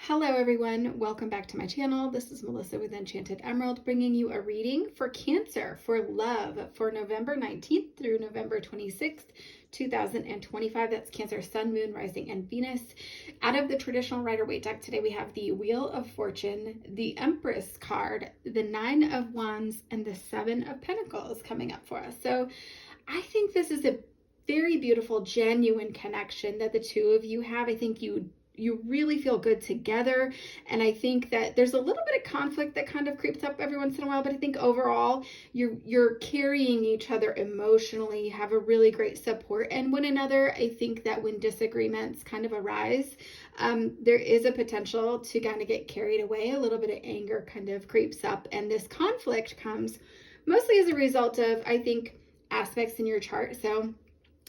Hello everyone, welcome back to my channel. This is Melissa with Enchanted Emerald bringing you a reading for Cancer for love for November 19th through November 26th, 2025. That's Cancer, Sun, Moon, Rising, and Venus. Out of the traditional Rider-Waite deck today we have the Wheel of Fortune, the Empress card, the Nine of Wands, and the Seven of Pentacles coming up for us. So I think this is a very beautiful, genuine connection that the two of you have. I think you really feel good together. And I think that there's a little bit of conflict that kind of creeps up every once in a while, but I think overall you're carrying each other emotionally, you have a really great support and one another. I think that when disagreements kind of arise, there is a potential to kind of get carried away. A little bit of anger kind of creeps up, and this conflict comes mostly as a result of, I think, aspects in your chart. So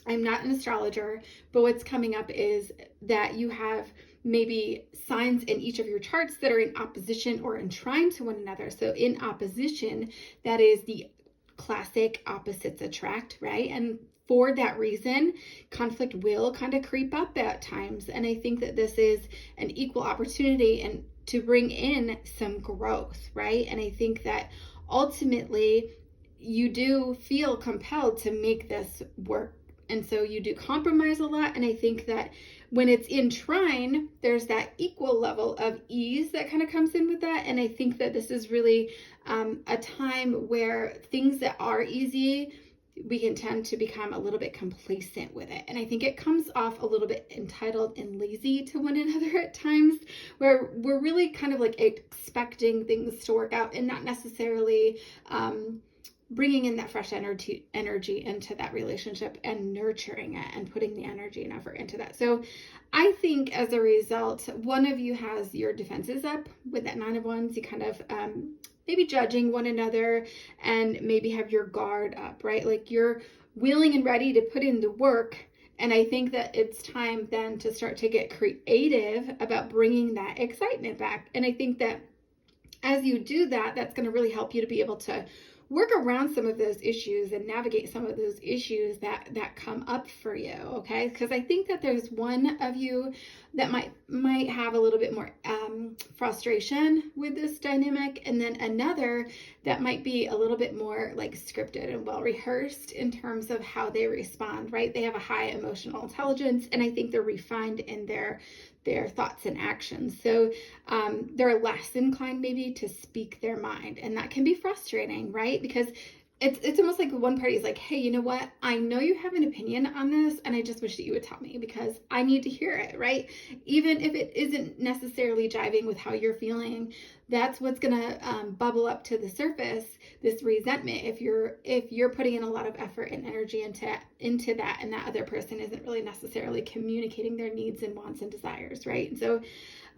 I'm not an astrologer, but what's coming up is that you have maybe signs in each of your charts that are in opposition or in trine to one another. So in opposition, that is the classic opposites attract, right? And for that reason, conflict will kind of creep up at times. And I think that this is an equal opportunity and to bring in some growth, right? And I think that ultimately you do feel compelled to make this work. And so you do compromise a lot. And I think that when it's in trine, there's that equal level of ease that kind of comes in with that. And I think that this is really a time where things that are easy, we can tend to become a little bit complacent with it. And I think it comes off a little bit entitled and lazy to one another at times, where we're really kind of like expecting things to work out and not necessarily bringing in that fresh energy into that relationship and nurturing it and putting the energy and effort into that. So I think as a result, one of you has your defenses up with that Nine of Wands. You kind of maybe judging one another and maybe have your guard up, right? Like you're willing and ready to put in the work. And I think that it's time then to start to get creative about bringing that excitement back. And I think that as you do that, that's going to really help you to be able to work around some of those issues and navigate some of those issues that come up for you, okay? Because I think that there's one of you that might have a little bit more frustration with this dynamic, and then another that might be a little bit more like scripted and well rehearsed in terms of how they respond, right? They have a high emotional intelligence, and I think they're refined in their thoughts and actions. So they're less inclined maybe to speak their mind, and that can be frustrating, right? Because it's almost like one party is like, hey, you know what? I know you have an opinion on this, and I just wish that you would tell me because I need to hear it, right? Even if it isn't necessarily jiving with how you're feeling, that's what's gonna bubble up to the surface, this resentment, if you're putting in a lot of effort and energy into that, and that other person isn't really necessarily communicating their needs and wants and desires, right? So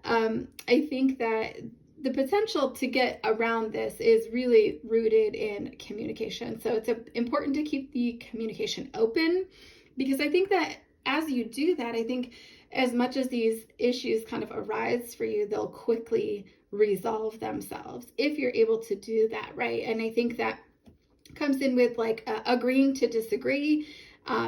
I think that the potential to get around this is really rooted in communication. So it's important to keep the communication open, because I think that as you do that, I think as much as these issues kind of arise for you, they'll quickly resolve themselves if you're able to do that, right? And I think that comes in with like agreeing to disagree,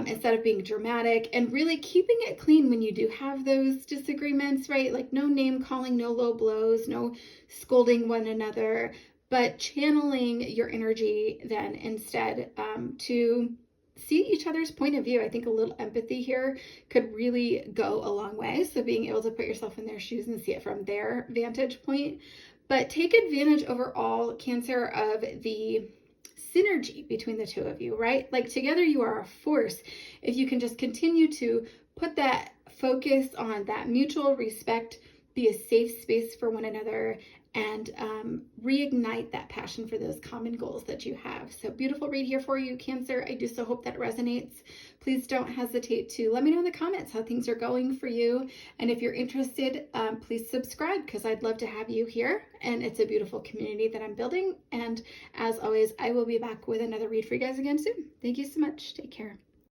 instead of being dramatic, and really keeping it clean when you do have those disagreements, right? Like no name calling, no low blows, no scolding one another, but channeling your energy then instead to see each other's point of view. I think a little empathy here could really go a long way. So being able to put yourself in their shoes and see it from their vantage point, but take advantage overall, Cancer, of the synergy between the two of you, right? Like together you are a force. If you can just continue to put that focus on that mutual respect, be a safe space for one another, and reignite that passion for those common goals that you have. So beautiful read here for you, Cancer. I do so hope that it resonates. Please don't hesitate to let me know in the comments how things are going for you. And if you're interested, please subscribe, because I'd love to have you here. And it's a beautiful community that I'm building. And as always, I will be back with another read for you guys again soon. Thank you so much. Take care.